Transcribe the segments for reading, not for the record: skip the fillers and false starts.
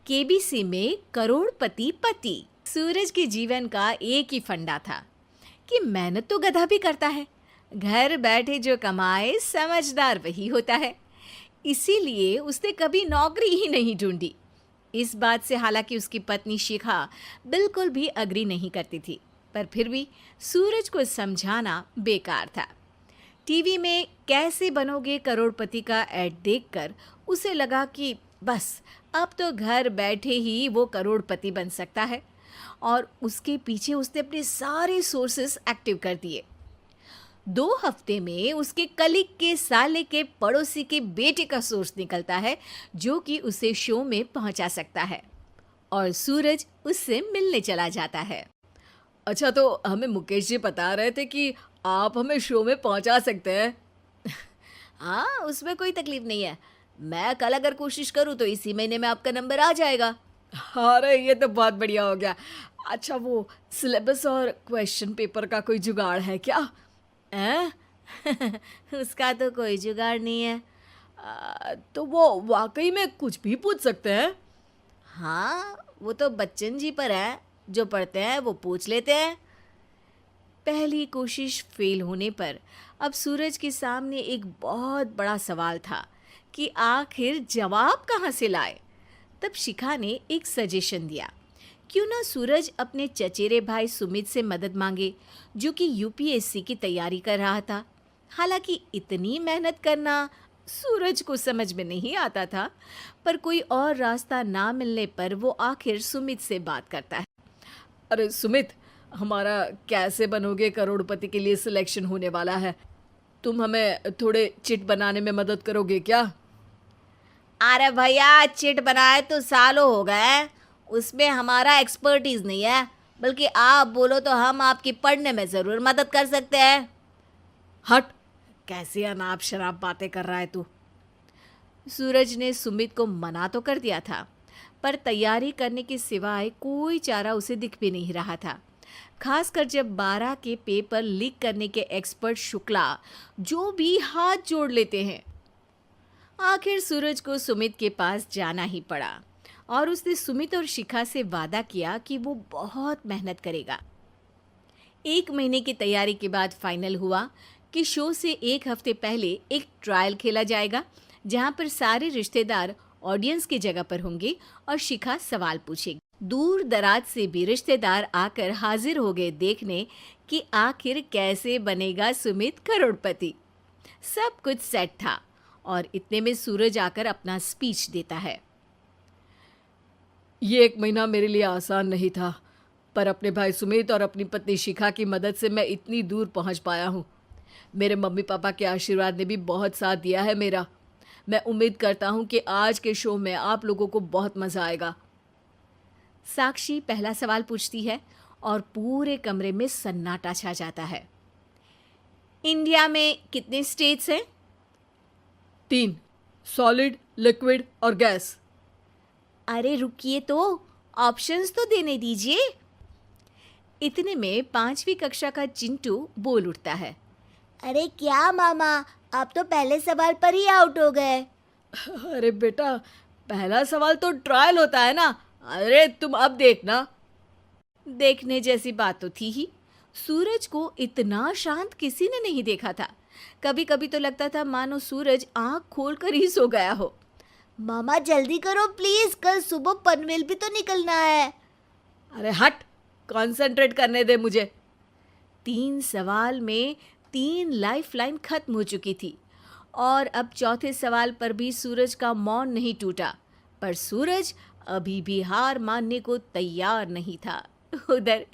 KBC में करोड़पति पति। सूरज के जीवन का एक ही फंडा था कि मेहनत तो गधा भी करता है, घर बैठे जो कमाए समझदार वही होता है। इसीलिए उसने कभी नौकरी ही नहीं ढूंढी। इस बात से हालांकि उसकी पत्नी शिखा बिल्कुल भी अग्री नहीं करती थी, पर फिर भी सूरज को समझाना बेकार था। टीवी में कैसे बनोगे करोड़पति का ऐड देखकर उसे लगा कि बस अब तो घर बैठे ही वो करोड़पति बन सकता है, और उसके पीछे उसने अपने सारे सोर्सेस एक्टिव कर दिए। 2 हफ्ते में उसके कलीग के साले के पड़ोसी के बेटे का सोर्स निकलता है जो कि उसे शो में पहुंचा सकता है, और सूरज उससे मिलने चला जाता है। अच्छा, तो हमें मुकेश जी बता रहे थे कि आप हमें शो में पहुंचा सकते हैं। हाँ, उसमें कोई तकलीफ नहीं है। मैं कल अगर कोशिश करूँ तो इसी महीने में आपका नंबर आ जाएगा। अरे ये तो बहुत बढ़िया हो गया। अच्छा, वो सिलेबस और क्वेश्चन पेपर का कोई जुगाड़ है क्या? हैं? उसका तो कोई जुगाड़ नहीं है। तो वो वाकई में कुछ भी पूछ सकते हैं? हाँ, वो तो बच्चन जी पर है, जो पढ़ते हैं वो पूछ लेते हैं। पहली कोशिश फेल होने पर अब सूरज के सामने एक बहुत बड़ा सवाल था कि आखिर जवाब कहाँ से लाए। तब शिखा ने एक सजेशन दिया, क्यों ना सूरज अपने चचेरे भाई सुमित से मदद मांगे, जो कि यूपीएससी की तैयारी कर रहा था। हालांकि इतनी मेहनत करना सूरज को समझ में नहीं आता था, पर कोई और रास्ता ना मिलने पर वो आखिर सुमित से बात करता है। अरे सुमित, हमारा कैसे बनोगे करोड़पति के लिए सिलेक्शन होने वाला है। तुम हमें थोड़े चिट बनाने में मदद करोगे क्या? अरे भैया, चिट बनाए तो सालों हो गए, उसमें हमारा एक्सपर्टीज नहीं है, बल्कि आप बोलो तो हम आपकी पढ़ने में ज़रूर मदद कर सकते हैं। हट, कैसी अनाप शराब बातें कर रहा है तू। सूरज ने सुमित को मना तो कर दिया था, पर तैयारी करने के सिवाय कोई चारा उसे दिख भी नहीं रहा था। खासकर जब 12 के पेपर लीक करने के एक्सपर्ट शुक्ला जो भी हाथ जोड़ लेते हैं। आखिर सूरज को सुमित के पास जाना ही पड़ा, और उसने सुमित और शिखा से वादा किया कि वो बहुत मेहनत करेगा। 1 महीने की तैयारी के बाद फाइनल हुआ कि शो से 1 हफ्ते पहले एक ट्रायल खेला जाएगा, जहां पर सारे रिश्तेदार ऑडियंस की जगह पर होंगे और शिखा सवाल पूछेगी। दूर दराज से भी रिश्तेदार आकर हाजिर हो गए देखने कि आखिर कैसे बनेगा सुमित करोड़पति। सब कुछ सेट था, और इतने में सूरज आकर अपना स्पीच देता है। ये 1 महीना मेरे लिए आसान नहीं था, पर अपने भाई सुमित और अपनी पत्नी शिखा की मदद से मैं इतनी दूर पहुंच पाया हूँ। मेरे मम्मी पापा के आशीर्वाद ने भी बहुत साथ दिया है मेरा। मैं उम्मीद करता हूँ कि आज के शो में आप लोगों को बहुत मज़ा आएगा। साक्षी पहला सवाल पूछती है और पूरे कमरे में सन्नाटा छा जाता है। इंडिया में कितने स्टेट्स हैं? 3, सॉलिड, लिक्विड और गैस। अरे रुकिए, तो ऑप्शंस तो देने दीजिए। इतने में 5वीं कक्षा का चिंटू बोल उठता है। अरे क्या मामा, आप तो पहले सवाल पर ही आउट हो गए। अरे बेटा, पहला सवाल तो ट्रायल होता है ना। अरे तुम अब देखना। देखने जैसी बात तो थी ही। सूरज को इतना शांत किसी ने नहीं देखा था। कभी कभी तो लगता था मानो सूरज आंख खोलकर ही सो गया हो। मामा जल्दी करो प्लीज, कल सुबह पनवेल भी तो निकलना है। अरे हट, कंसंट्रेट करने दे मुझे। 3 सवाल में 3 लाइफलाइन खत्म हो चुकी थी, और अब चौथे सवाल पर भी सूरज का मौन नहीं टूटा। पर सूरज अभी भी हार मानने को तैयार नहीं था। उधर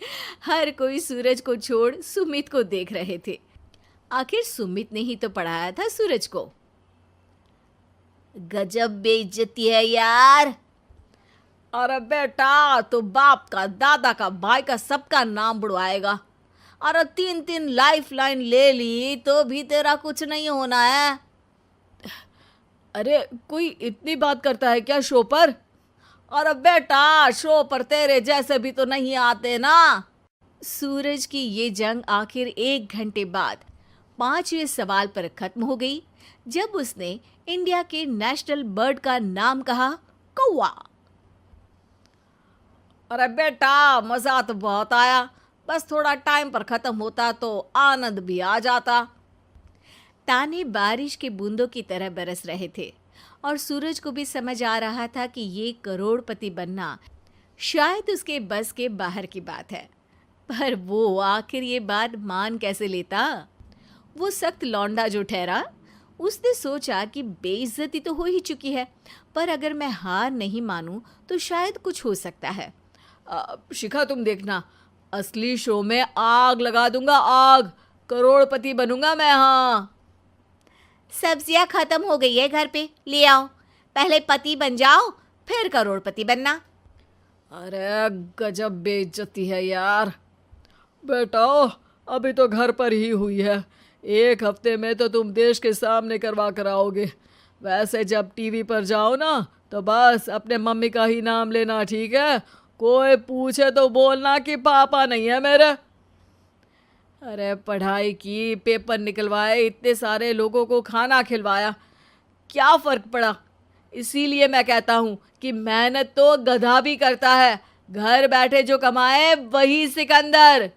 हर कोई सूरज को छोड़ सुमित को देख रहे थे। आखिर सुमित ने ही तो पढ़ाया था सूरज को। गजब बेइज्जती है यार। अरे बेटा, तो बाप का, दादा का, भाई का, सबका नाम बुड़वाएगा। अरे 3 लाइफलाइन ले ली तो भी तेरा कुछ नहीं होना है। अरे कोई इतनी बात करता है क्या शो पर? अरे बेटा, शो पर तेरे जैसे भी तो नहीं आते ना। सूरज की ये जंग आखिर 1 घंटे बाद 5वें सवाल पर खत्म हो गई, जब उसने इंडिया के नेशनल बर्ड का नाम कहा, कौवा। अरे बेटा, मजा तो बहुत आया, बस थोड़ा टाइम पर खत्म होता तो आनंद भी आ जाता। ताने बारिश के बूंदों की तरह बरस रहे थे और सूरज को भी समझ आ रहा था कि ये करोड़पति बनना शायद उसके बस के बाहर की बात है। पर वो आखिर ये बात मान कैसे लेता? वो सख्त लौंडा जो ठहरा, उसने सोचा कि बेइज्जती तो हो ही चुकी है, पर अगर मैं हार नहीं मानूं तो शायद कुछ हो सकता है। शिखा, तुम देखना, असली शो में आग लगा दूंगा, आग, करोड़पति बनूंगा मैं। हाँ, सब्जियां खत्म हो गई है घर पे, ले आओ। पहले पति बन जाओ, फिर करोड़पति बनना। अरे गजब बेइज्जती है यार। बेटा, अभी तो घर पर ही हुई है, 1 हफ्ते में तो तुम देश के सामने करवा कर आओगे। वैसे जब टीवी पर जाओ ना, तो बस अपने मम्मी का ही नाम लेना, ठीक है? कोई पूछे तो बोलना कि पापा नहीं है मेरे। अरे पढ़ाई की, पेपर निकलवाए, इतने सारे लोगों को खाना खिलवाया, क्या फ़र्क पड़ा? इसीलिए मैं कहता हूँ कि मेहनत तो गधा भी करता है, घर बैठे जो कमाए वही सिकंदर।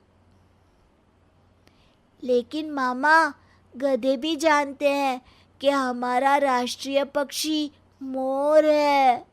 लेकिन मामा, गधे भी जानते हैं कि हमारा राष्ट्रीय पक्षी मोर है।